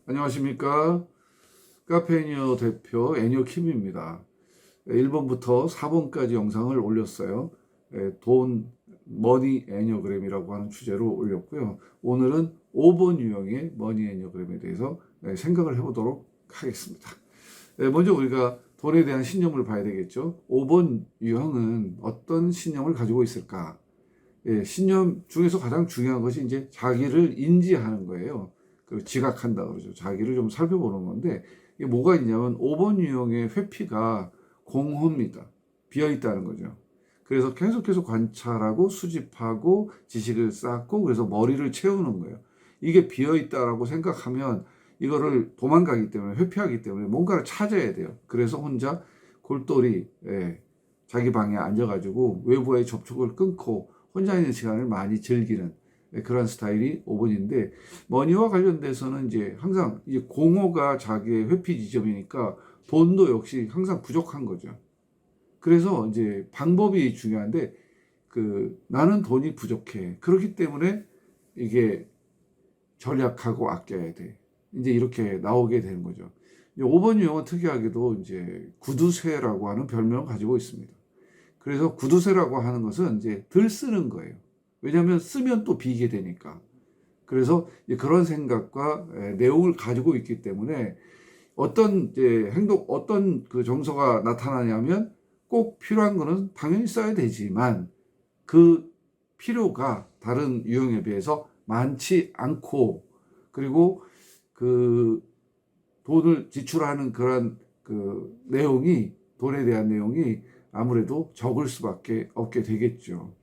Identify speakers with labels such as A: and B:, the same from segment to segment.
A: 안녕하십니까. 카페니어 대표 애니어킴입니다. 1번부터 4번까지 영상을 올렸어요. 돈, 머니 애니어그램이라고 하는 주제로 올렸고요. 오늘은 5번 유형의 머니 애니어그램에 대해서 생각을 해보도록 하겠습니다. 먼저 우리가 돈에 대한 신념을 봐야 되겠죠. 5번 유형은 어떤 신념을 가지고 있을까? 신념 중에서 가장 중요한 것이 이제 자기를 인지하는 거예요. 그리고 지각한다 그러죠. 자기를 좀 살펴보는 건데, 이게 뭐가 있냐면 5번 유형의 회피가 공허입니다. 비어 있다는 거죠. 그래서 계속해서 관찰하고 수집하고 지식을 쌓고 그래서 머리를 채우는 거예요. 이게 비어 있다라고 생각하면 이거를 도망가기 때문에 회피하기 때문에 뭔가를 찾아야 돼요. 그래서 혼자 골똘히 자기 방에 앉아가지고 외부와의 접촉을 끊고 혼자 있는 시간을 많이 즐기는 그런 스타일이 5번인데, 머니와 관련돼서는 이제 항상 이제 공허가 자기의 회피 지점이니까 돈도 역시 항상 부족한 거죠. 그래서 이제 방법이 중요한데, 나는 돈이 부족해. 그렇기 때문에 이게 절약하고 아껴야 돼. 이제 이렇게 나오게 되는 거죠. 5번 유형은 특이하게도 이제 구두쇠라고 하는 별명을 가지고 있습니다. 그래서 구두쇠라고 하는 것은 이제 덜 쓰는 거예요. 왜냐하면 쓰면 또 비게 되니까. 그래서 그런 생각과 내용을 가지고 있기 때문에 어떤 이제 행동, 어떤 그 정서가 나타나냐면 꼭 필요한 거는 당연히 써야 되지만 그 필요가 다른 유형에 비해서 많지 않고, 그리고 그 돈을 지출하는 그런 그 내용이, 돈에 대한 내용이 아무래도 적을 수밖에 없게 되겠죠.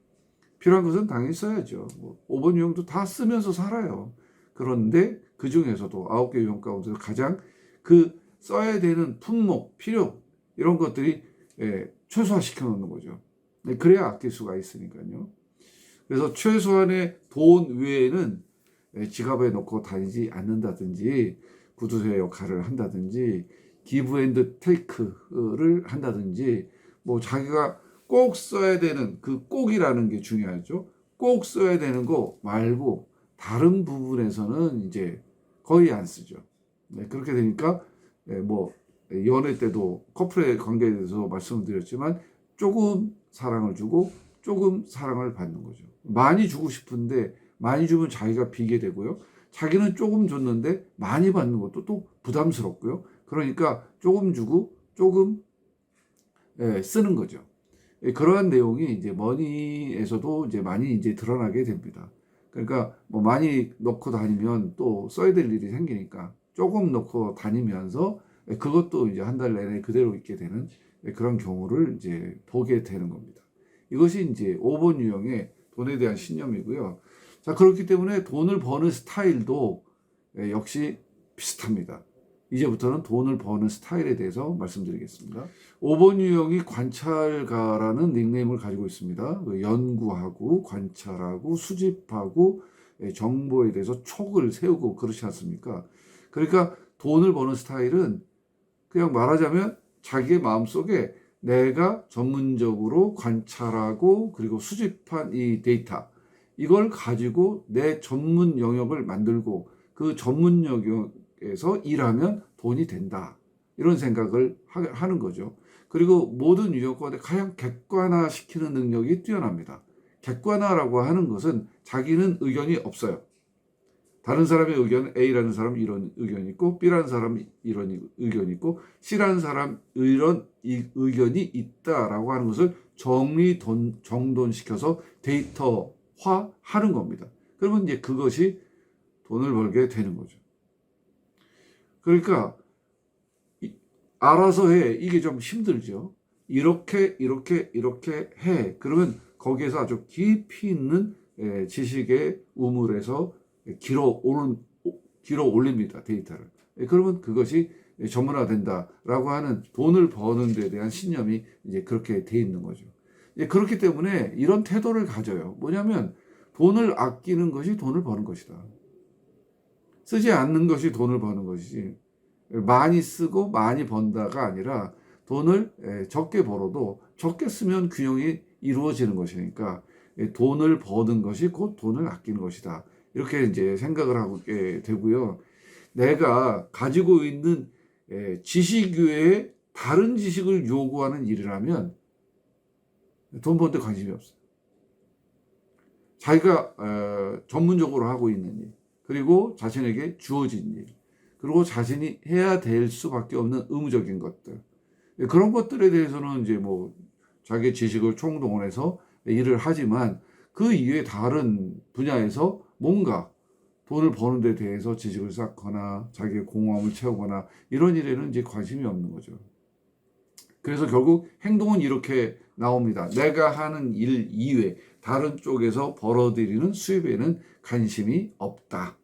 A: 필요한 것은 당연히 써야죠. 5번 유형도 다 쓰면서 살아요. 그런데 그 중에서도 9개 유형 가운데 가장 그 써야 되는 품목, 필요, 이런 것들이 최소화시켜 놓는 거죠. 그래야 아낄 수가 있으니까요. 그래서 최소한의 돈 외에는 지갑에 넣고 다니지 않는다든지, 구두쇠 역할을 한다든지, 기브 앤드 테이크를 한다든지, 뭐 자기가 꼭 써야 되는 그 꼭이라는 게 중요하죠. 꼭 써야 되는 거 말고 다른 부분에서는 이제 거의 안 쓰죠. 그렇게 되니까 뭐 연애 때도 커플의 관계에 대해서 말씀을 드렸지만, 조금 사랑을 주고 조금 사랑을 받는 거죠. 많이 주고 싶은데 많이 주면 자기가 비게 되고요. 자기는 조금 줬는데 많이 받는 것도 또 부담스럽고요. 그러니까 조금 주고 조금 쓰는 거죠. 그러한 내용이 이제 머니에서도 이제 많이 이제 드러나게 됩니다. 그러니까 뭐 많이 넣고 다니면 또 써야 될 일이 생기니까 조금 넣고 다니면서 그것도 이제 한 달 내내 그대로 있게 되는 그런 경우를 이제 보게 되는 겁니다. 이것이 이제 5번 유형의 돈에 대한 신념이고요. 자, 그렇기 때문에 돈을 버는 스타일도 역시 비슷합니다. 이제부터는 돈을 버는 스타일에 대해서 말씀드리겠습니다. 5번 유형이 관찰가라는 닉네임을 가지고 있습니다. 연구하고 관찰하고 수집하고 정보에 대해서 촉을 세우고 그렇지 않습니까? 그러니까 돈을 버는 스타일은 그냥 말하자면 자기의 마음속에 내가 전문적으로 관찰하고 그리고 수집한 이 데이터, 이걸 가지고 내 전문 영역을 만들고 그 전문 영역에서 일하면 돈이 된다, 이런 생각을 하는 거죠. 그리고 모든 유형 가운데 가장 객관화시키는 능력이 뛰어납니다. 객관화라고 하는 것은 자기는 의견이 없어요. 다른 사람의 의견, A라는 사람 이런 의견이 있고, B라는 사람 이런 의견이 있고, C라는 사람 이런 의견이 있다라고 하는 것을 정돈시켜서 데이터화하는 겁니다. 그러면 이제 그것이 돈을 벌게 되는 거죠. 그러니까 알아서 해, 이게 좀 힘들죠. 이렇게 해. 그러면 거기에서 아주 깊이 있는 지식의 우물에서 길어 올립니다, 데이터를. 그러면 그것이 전문화된다라고 하는, 돈을 버는 데 대한 신념이 이제 그렇게 돼 있는 거죠. 그렇기 때문에 이런 태도를 가져요. 뭐냐면 돈을 아끼는 것이 돈을 버는 것이다. 쓰지 않는 것이 돈을 버는 것이지, 많이 쓰고 많이 번다가 아니라 돈을 적게 벌어도 적게 쓰면 균형이 이루어지는 것이니까 돈을 버는 것이 곧 돈을 아끼는 것이다, 이렇게 이제 생각을 하게 되고요. 내가 가지고 있는 지식 외에 다른 지식을 요구하는 일이라면 돈 버는데 관심이 없어요. 자기가 전문적으로 하고 있는 일, 그리고 자신에게 주어진 일, 그리고 자신이 해야 될 수밖에 없는 의무적인 것들, 그런 것들에 대해서는 이제 뭐 자기 지식을 총동원해서 일을 하지만 그 이외에 다른 분야에서 뭔가 돈을 버는 데 대해서 지식을 쌓거나 자기의 공허함을 채우거나 이런 일에는 이제 관심이 없는 거죠. 그래서 결국 행동은 이렇게 나옵니다. 내가 하는 일 이외 다른 쪽에서 벌어들이는 수입에는 관심이 없다.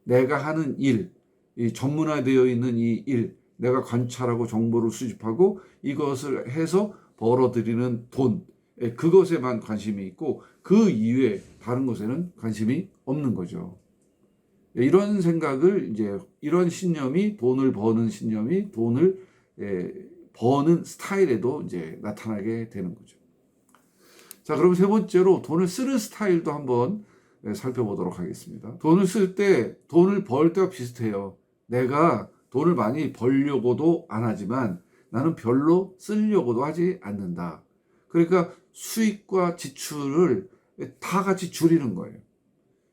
A: 내가 하는 일, 이 전문화되어 있는 이 일, 내가 관찰하고 정보를 수집하고 이것을 해서 벌어들이는 돈, 그것에만 관심이 있고 그 이외에 다른 것에는 관심이 없는 거죠. 이런 생각을 이제 이런 신념이 돈을 버는 신념이 돈을 버는 스타일에도 이제 나타나게 되는 거죠. 자, 그럼 세 번째로 돈을 쓰는 스타일도 한번 살펴보도록 하겠습니다. 돈을 쓸 때 돈을 벌 때와 비슷해요. 내가 돈을 많이 벌려고도 안 하지만 나는 별로 쓰려고도 하지 않는다. 그러니까 수익과 지출을 다 같이 줄이는 거예요.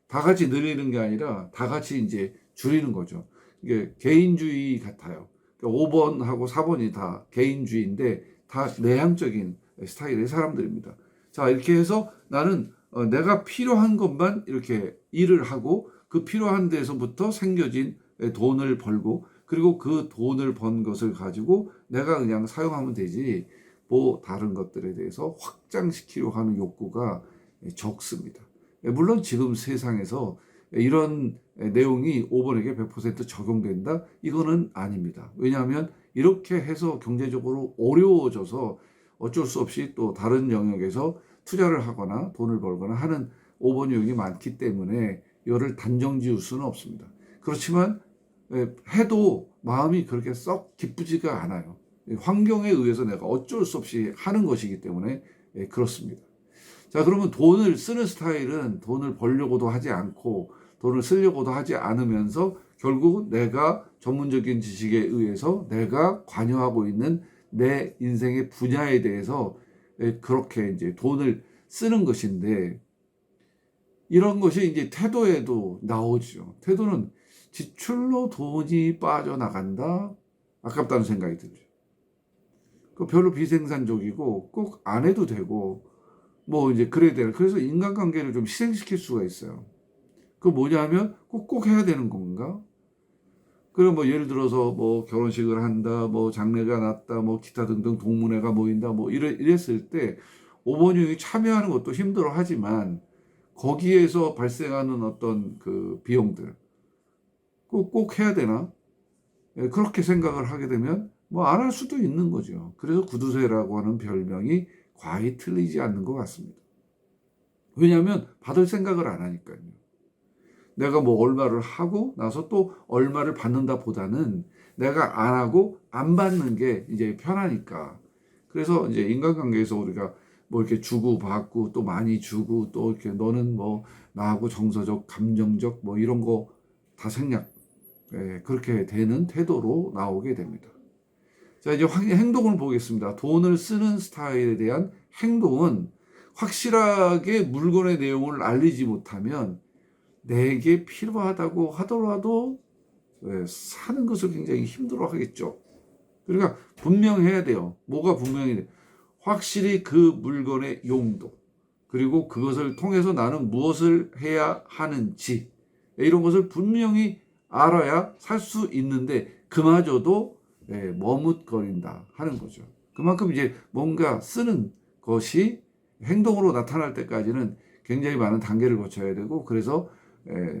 A: 다 같이 늘리는 게 아니라 다 같이 이제 줄이는 거죠. 이게 개인주의 같아요. 5번하고 4번이 다 개인주의인데 다 내향적인 스타일의 사람들입니다. 자, 이렇게 해서 나는 내가 필요한 것만 이렇게 일을 하고 그 필요한 데서부터 생겨진 돈을 벌고 그리고 그 돈을 번 것을 가지고 내가 그냥 사용하면 되지 뭐 다른 것들에 대해서 확장시키려 하는 욕구가 적습니다. 물론 지금 세상에서 이런 내용이 5번에게 100% 적용된다? 이거는 아닙니다. 왜냐하면 이렇게 해서 경제적으로 어려워져서 어쩔 수 없이 또 다른 영역에서 투자를 하거나 돈을 벌거나 하는 5번 유형이 많기 때문에 이거를 단정 지을 수는 없습니다. 그렇지만 해도 마음이 그렇게 썩 기쁘지가 않아요. 환경에 의해서 내가 어쩔 수 없이 하는 것이기 때문에 그렇습니다. 자, 그러면 돈을 쓰는 스타일은 돈을 벌려고도 하지 않고 돈을 쓰려고도 하지 않으면서 결국 내가 전문적인 지식에 의해서 내가 관여하고 있는 내 인생의 분야에 대해서 그렇게 이제 돈을 쓰는 것인데 이런 것이 이제 태도에도 나오죠. 태도는 지출로 돈이 빠져나간다? 아깝다는 생각이 들죠. 그 별로 비생산적이고 꼭 안 해도 되고 뭐 이제 그래야 되는 그래서 인간관계를 좀 희생시킬 수가 있어요. 그 뭐냐면 꼭 해야 되는 건가? 그럼 뭐 예를 들어서 뭐 결혼식을 한다, 뭐 장례가 났다, 뭐 기타 등등 동문회가 모인다, 뭐 이랬을 때 5번 유형이 참여하는 것도 힘들어 하지만 거기에서 발생하는 어떤 그 비용들 꼭 해야 되나? 그렇게 생각을 하게 되면 뭐 안 할 수도 있는 거죠. 그래서 구두쇠라고 하는 별명이 과히 틀리지 않는 것 같습니다. 왜냐하면 받을 생각을 안 하니까요. 내가 뭐 얼마를 하고 나서 또 얼마를 받는다 보다는 내가 안 하고 안 받는 게 이제 편하니까. 그래서 이제 인간관계에서 우리가 뭐 이렇게 주고 받고 또 많이 주고 또 이렇게 너는 뭐 나하고 정서적, 감정적 뭐 이런 거 다 생략. 그렇게 되는 태도로 나오게 됩니다. 자, 이제 행동을 보겠습니다. 돈을 쓰는 스타일에 대한 행동은 확실하게 물건의 내용을 알리지 못하면 내게 필요하다고 하더라도 사는 것을 굉장히 힘들어 하겠죠. 그러니까 분명해야 돼요. 뭐가 분명해야 돼요. 확실히 그 물건의 용도, 그리고 그것을 통해서 나는 무엇을 해야 하는지, 이런 것을 분명히 알아야 살 수 있는데, 그마저도 머뭇거린다 하는 거죠. 그만큼 이제 뭔가 쓰는 것이 행동으로 나타날 때까지는 굉장히 많은 단계를 거쳐야 되고, 그래서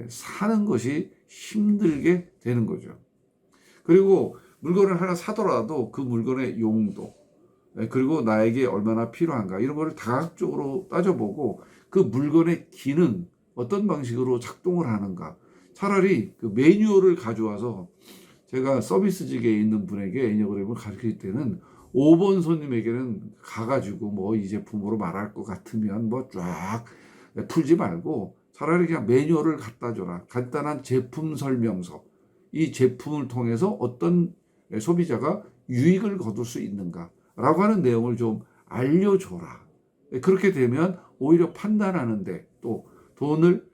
A: 사는 것이 힘들게 되는 거죠. 그리고 물건을 하나 사더라도 그 물건의 용도, 그리고 나에게 얼마나 필요한가 이런 거를 다각적으로 따져보고 그 물건의 기능, 어떤 방식으로 작동을 하는가. 차라리 그 매뉴얼을 가져와서 제가 서비스직에 있는 분에게 애니어그램을 가르칠 때는 5번 손님에게는 가가지고 뭐 이 제품으로 말할 것 같으면 뭐 쫙 풀지 말고 차라리 그냥 매뉴얼을 갖다 줘라. 간단한 제품 설명서 이 제품을 통해서 어떤 소비자가 유익을 거둘 수 있는가라고 하는 내용을 좀 알려줘라. 그렇게 되면 오히려 판단하는데 또 돈을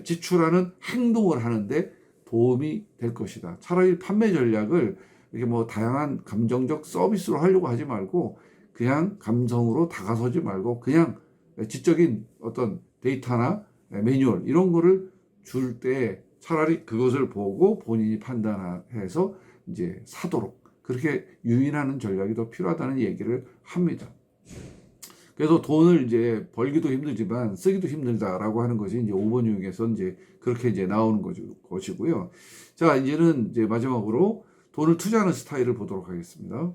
A: 지출하는 행동을 하는데 도움이 될 것이다. 차라리 판매 전략을 이렇게 뭐 다양한 감정적 서비스로 하려고 하지 말고 그냥 감성으로 다가서지 말고 그냥 지적인 어떤 데이터나 매뉴얼 이런 거를 줄 때 차라리 그것을 보고 본인이 판단해서 이제 사도록 그렇게 유인하는 전략이 더 필요하다는 얘기를 합니다. 그래서 돈을 이제 벌기도 힘들지만 쓰기도 힘들다라고 하는 것이 이제 5번 유형에서 이제 그렇게 이제 나오는 것이고요. 자, 이제는 이제 마지막으로 돈을 투자하는 스타일을 보도록 하겠습니다.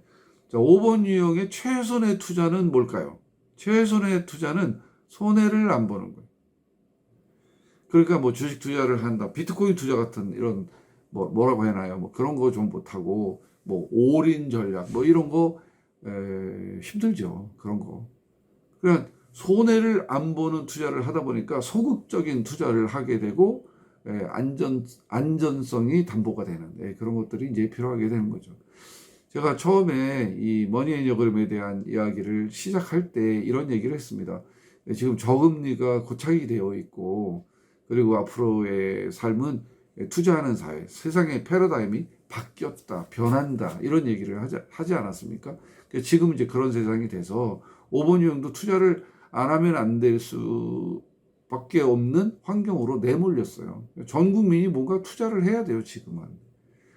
A: 자, 5번 유형의 최선의 투자는 뭘까요? 최선의 투자는 손해를 안 보는 거예요. 그러니까 뭐 주식 투자를 한다, 비트코인 투자 같은 이런 뭐라고 해나요? 뭐 그런 거 좀 못하고 뭐 올인 전략 뭐 이런 거 힘들죠. 그런 거. 그러니까 손해를 안 보는 투자를 하다 보니까 소극적인 투자를 하게 되고 안전성이 담보가 되는 그런 것들이 이제 필요하게 되는 거죠. 제가 처음에 이 머니 애니어그램에 대한 이야기를 시작할 때 이런 얘기를 했습니다. 지금 저금리가 고착이 되어 있고 그리고 앞으로의 삶은 투자하는 사회, 세상의 패러다임이 바뀌었다, 변한다 이런 얘기를 하지 않았습니까? 지금 이제 그런 세상이 돼서 5번 유형도 투자를 안 하면 안 될 수밖에 없는 환경으로 내몰렸어요. 전 국민이 뭔가 투자를 해야 돼요, 지금은.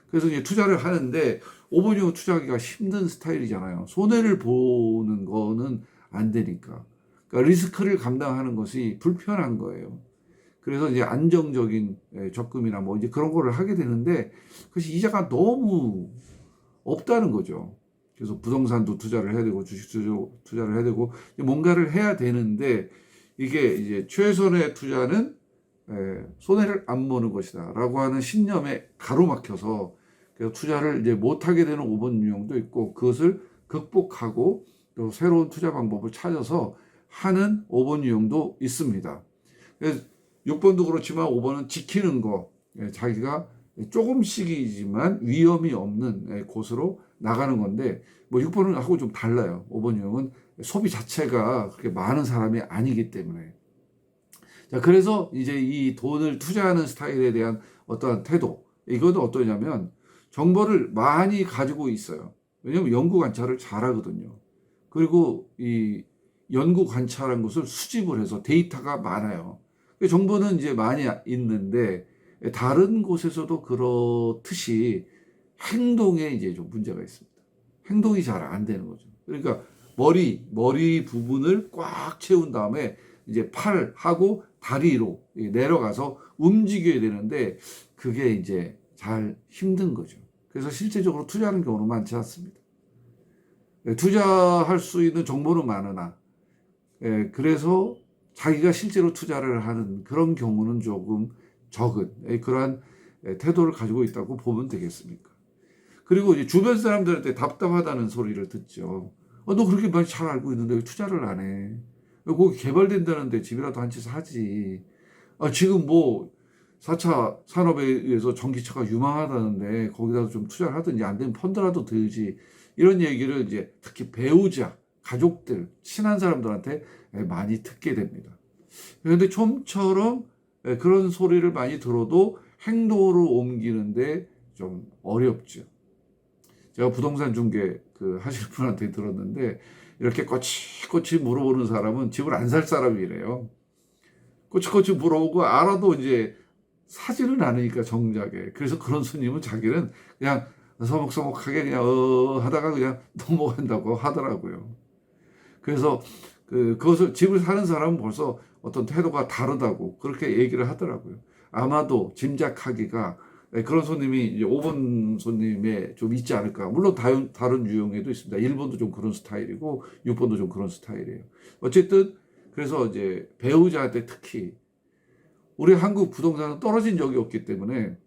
A: 그래서 이제 투자를 하는데 5번 유형 투자하기가 힘든 스타일이잖아요. 손해를 보는 거는 안 되니까. 그러니까 리스크를 감당하는 것이 불편한 거예요. 그래서 이제 안정적인 적금이나 뭐 이제 그런 거를 하게 되는데 그것이 이자가 너무 없다는 거죠. 그래서 부동산도 투자를 해야 되고 주식 투자를 해야 되고 뭔가를 해야 되는데 이게 이제 최선의 투자는 손해를 안 보는 것이다라고 하는 신념에 가로막혀서 그래서 투자를 이제 못하게 되는 5번 유형도 있고 그것을 극복하고 또 새로운 투자 방법을 찾아서 하는 5번 유형도 있습니다. 그래서 6번도 그렇지만 5번은 지키는 거, 자기가 조금씩이지만 위험이 없는 곳으로 나가는 건데, 뭐 6번은 하고 좀 달라요. 5번 유형은 소비 자체가 그렇게 많은 사람이 아니기 때문에. 자, 그래서 이제 이 돈을 투자하는 스타일에 대한 어떠한 태도, 이것도 어떠냐면 정보를 많이 가지고 있어요. 왜냐면 연구 관찰을 잘하거든요. 그리고 이 연구 관찰한 것을 수집을 해서 데이터가 많아요. 정보는 이제 많이 있는데 다른 곳에서도 그렇듯이 행동에 이제 좀 문제가 있습니다. 행동이 잘 안 되는 거죠. 그러니까 머리 부분을 꽉 채운 다음에 이제 팔하고 다리로 내려가서 움직여야 되는데 그게 이제 잘 힘든 거죠. 그래서 실제적으로 투자하는 경우는 많지 않습니다. 투자할 수 있는 정보는 많으나 그래서 자기가 실제로 투자를 하는 그런 경우는 조금 적은 그러한 태도를 가지고 있다고 보면 되겠습니까? 그리고 이제 주변 사람들한테 답답하다는 소리를 듣죠. 너 그렇게 많이 잘 알고 있는데 왜 투자를 안 해? 거기 개발된다는데 집이라도 한 채 사지. 지금 뭐 4차 산업에 의해서 전기차가 유망하다는데 거기다도 좀 투자를 하든지 안 되면 펀드라도 들지. 이런 얘기를 이제 특히 배우자, 가족들, 친한 사람들한테 많이 듣게 됩니다. 그런데 좀처럼 그런 소리를 많이 들어도 행동으로 옮기는데 좀 어렵죠. 제가 부동산 중개 하시는 분한테 들었는데 이렇게 꼬치꼬치 물어보는 사람은 집을 안 살 사람이래요. 꼬치꼬치 물어보고 알아도 이제 사지는 않으니까 정작에. 그래서 그런 손님은 자기는 그냥 서먹서먹하게 그냥 하다가 그냥 넘어간다고 하더라고요. 그래서 그것을 집을 사는 사람은 벌써 어떤 태도가 다르다고 그렇게 얘기를 하더라고요. 아마도 짐작하기가 그런 손님이 이제 5번 손님에 좀 있지 않을까. 물론 다른 유형에도 있습니다. 1번도 좀 그런 스타일이고 6번도 좀 그런 스타일이에요. 어쨌든 그래서 이제 배우자한테 특히 우리 한국 부동산은 떨어진 적이 없기 때문에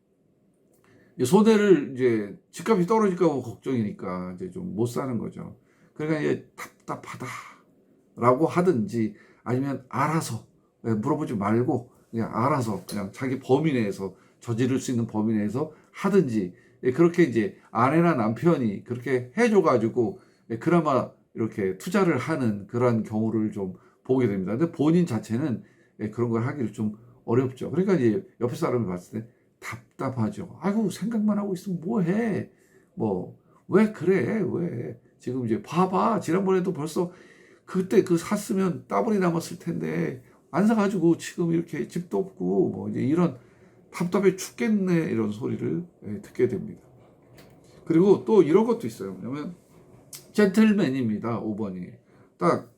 A: 손해를 이제 집값이 떨어질까 봐 걱정이니까 이제 좀 못 사는 거죠. 그러니까 이제 답답하다라고 하든지 아니면 알아서 물어보지 말고 그냥 알아서 그냥 자기 범위 내에서 저지를 수 있는 범위 내에서 하든지 그렇게 이제 아내나 남편이 그렇게 해줘가지고 그나마 이렇게 투자를 하는 그런 경우를 좀 보게 됩니다. 근데 본인 자체는 그런 걸 하기를 좀 어렵죠. 그러니까 이제 옆에 사람이 봤을 때 답답하죠. 아이고 생각만 하고 있으면 뭐 해? 뭐 왜 그래? 왜? 지금 이제 봐봐. 지난번에도 벌써 그때 그 샀으면 따블이 남았을 텐데 안 사가지고 지금 이렇게 집도 없고 뭐 이제 이런 답답해 죽겠네 이런 소리를 듣게 됩니다. 그리고 또 이런 것도 있어요. 뭐냐면 젠틀맨입니다. 5번이 딱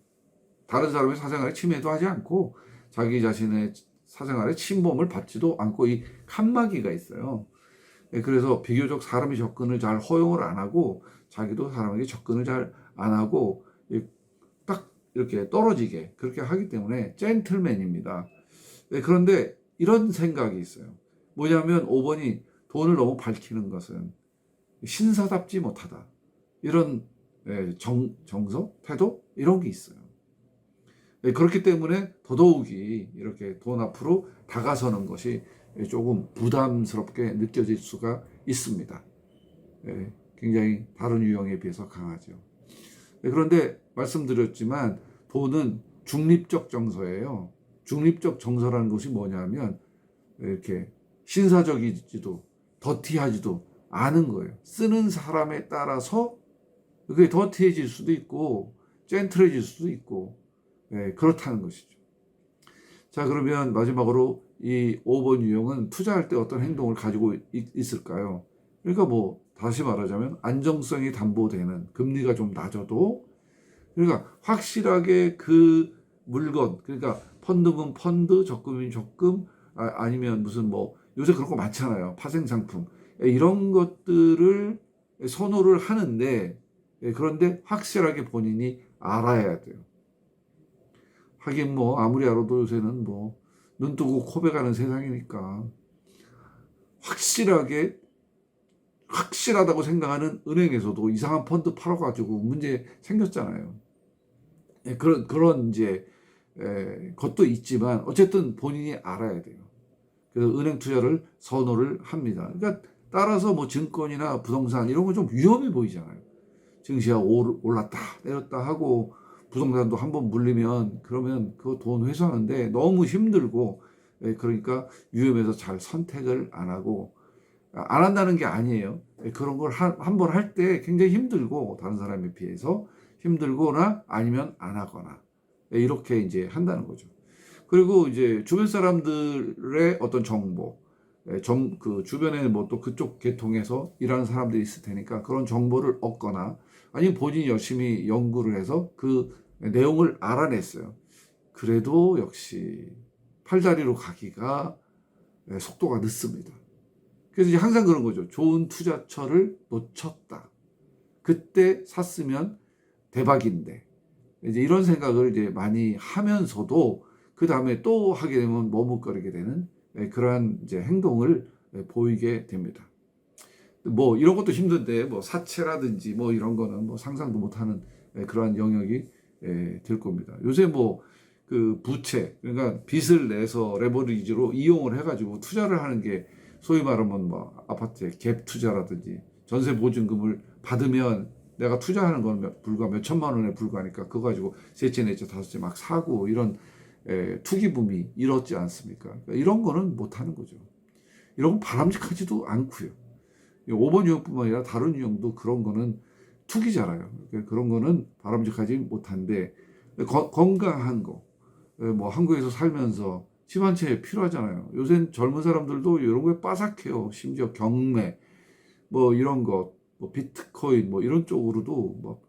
A: 다른 사람의 사생활에 침해도 하지 않고 자기 자신의 사생활에 침범을 받지도 않고 이 칸막이가 있어요. 그래서 비교적 사람이 접근을 잘 허용을 안 하고 자기도 사람에게 접근을 잘 안 하고 딱 이렇게 떨어지게 그렇게 하기 때문에 젠틀맨입니다. 그런데 이런 생각이 있어요. 뭐냐면 5번이 돈을 너무 밝히는 것은 신사답지 못하다. 이런 정서, 태도 이런 게 있어요. 그렇기 때문에 더더욱이 이렇게 돈 앞으로 다가서는 것이 조금 부담스럽게 느껴질 수가 있습니다. 굉장히 다른 유형에 비해서 강하죠. 그런데 말씀드렸지만 돈은 중립적 정서예요. 중립적 정서라는 것이 뭐냐면 이렇게 신사적이지도 더티하지도 않은 거예요. 쓰는 사람에 따라서 그게 더티해질 수도 있고 젠틀해질 수도 있고 그렇다는 것이죠. 자, 그러면 마지막으로 이 5번 유형은 투자할 때 어떤 행동을 가지고 있을까요? 그러니까 뭐 다시 말하자면 안정성이 담보되는 금리가 좀 낮아도 그러니까 확실하게 그 물건 그러니까 펀드면 펀드, 적금이면 적금 아니면 무슨 뭐 요새 그런 거 많잖아요. 파생 상품 이런 것들을 선호를 하는데 그런데 확실하게 본인이 알아야 돼요. 하긴 뭐 아무리 알아도 요새는 뭐 눈 뜨고 코 베가는 세상이니까 확실하다고 생각하는 은행에서도 이상한 펀드 팔아가지고 문제 생겼잖아요. 그런 이제 것도 있지만 어쨌든 본인이 알아야 돼요. 그래서 은행 투자를 선호를 합니다. 그러니까 따라서 뭐 증권이나 부동산 이런 거 좀 위험해 보이잖아요. 증시가 올랐다 내렸다 하고 부동산도 한번 물리면 그러면 그 돈 회수하는데 너무 힘들고 그러니까 위험해서 잘 선택을 안 하고 안 한다는 게 아니에요. 그런 걸 한 번 할 때 굉장히 힘들고 다른 사람에 비해서 힘들거나 아니면 안 하거나 이렇게 이제 한다는 거죠. 그리고 이제 주변 사람들의 어떤 정보, 그 주변에 뭐 또 그쪽 계통에서 일하는 사람들이 있을 테니까 그런 정보를 얻거나 아니면 본인이 열심히 연구를 해서 그 내용을 알아냈어요. 그래도 역시 팔다리로 가기가 속도가 늦습니다. 그래서 이제 항상 그런 거죠. 좋은 투자처를 놓쳤다. 그때 샀으면 대박인데. 이제 이런 생각을 이제 많이 하면서도 그 다음에 또 하게 되면 머뭇거리게 되는 그러한 이제 행동을 보이게 됩니다. 뭐 이런 것도 힘든데 뭐 사채라든지 뭐 이런 거는 뭐 상상도 못하는 그러한 영역이 될 겁니다. 요새 뭐 그 부채 그러니까 빚을 내서 레버리지로 이용을 해가지고 투자를 하는 게 소위 말하면 뭐 아파트에 갭 투자라든지 전세 보증금을 받으면 내가 투자하는 건 불과 몇 천만 원에 불과하니까 그거 가지고 셋째 넷째 다섯째 막 사고 이런 투기붐이 이렇지 않습니까? 그러니까 이런 거는 못 하는 거죠. 이런 건 바람직하지도 않고요. 5번 유형뿐만 아니라 다른 유형도 그런 거는 투기잖아요. 그러니까 그런 거는 바람직하지 못한데 건강한 거, 뭐 한국에서 살면서 집 한 채 필요하잖아요. 요새 젊은 사람들도 이런 거에 빠삭해요. 심지어 경매, 뭐 이런 거, 뭐 비트코인, 뭐 이런 쪽으로도 뭐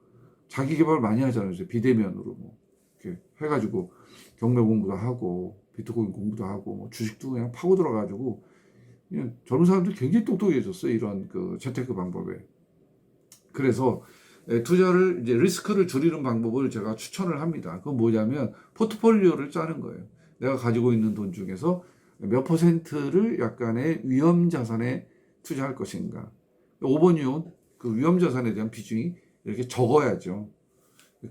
A: 자기 개발 많이 하잖아요. 이제 비대면으로 뭐 이렇게 해가지고 경매 공부도 하고 비트코인 공부도 하고 뭐 주식도 그냥 파고 들어가지고 그냥 젊은 사람들이 굉장히 똑똑해졌어요. 이런 그 재테크 방법에. 그래서 투자를 이제 리스크를 줄이는 방법을 제가 추천을 합니다. 그건 뭐냐면 포트폴리오를 짜는 거예요. 내가 가지고 있는 돈 중에서 몇 퍼센트를 약간의 위험 자산에 투자할 것인가. 5번 유형은 그 위험 자산에 대한 비중이 이렇게 적어야죠.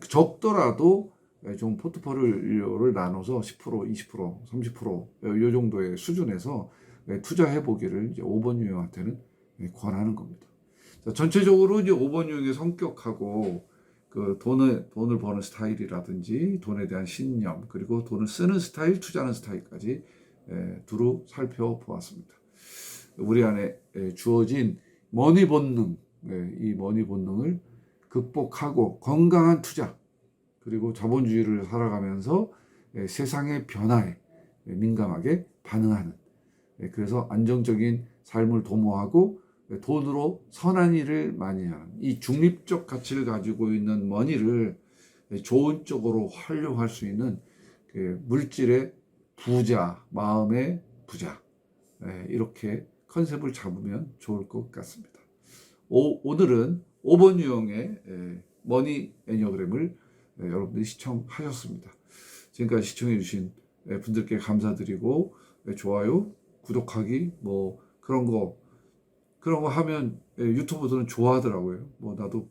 A: 적더라도 좀 포트폴리오를 나눠서 10%, 20%, 30%이 정도의 수준에서 투자해 보기를 이제 5번 유형한테는 권하는 겁니다. 자, 전체적으로 이제 5번 유형의 성격하고 그 돈을 버는 스타일이라든지 돈에 대한 신념, 그리고 돈을 쓰는 스타일, 투자하는 스타일까지 두루 살펴보았습니다. 우리 안에 주어진 머니 본능, 이 머니 본능을 극복하고 건강한 투자, 그리고 자본주의를 살아가면서 세상의 변화에 민감하게 반응하는, 그래서 안정적인 삶을 도모하고 돈으로 선한 일을 많이 하는, 이 중립적 가치를 가지고 있는 머니를 좋은 쪽으로 활용할 수 있는 물질의 부자, 마음의 부자, 이렇게 컨셉을 잡으면 좋을 것 같습니다. 오늘은 5번 유형의 머니 애니어그램을 여러분들이 시청하셨습니다. 지금까지 시청해 주신 분들께 감사드리고, 좋아요, 구독하기 뭐 그런 거 하면 유튜버들은 좋아하더라고요. 뭐 나도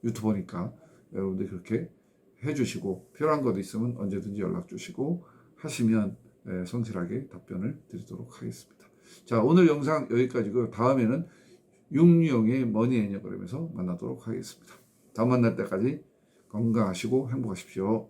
A: 유튜버니까 여러분들 그렇게 해주시고, 필요한 것 있으면 언제든지 연락 주시고 하시면 성실하게 답변을 드리도록 하겠습니다. 자, 오늘 영상 여기까지고요. 다음에는 6유형의 머니 애니어그램에서 만나도록 하겠습니다. 다음 만날 때까지 건강하시고 행복하십시오.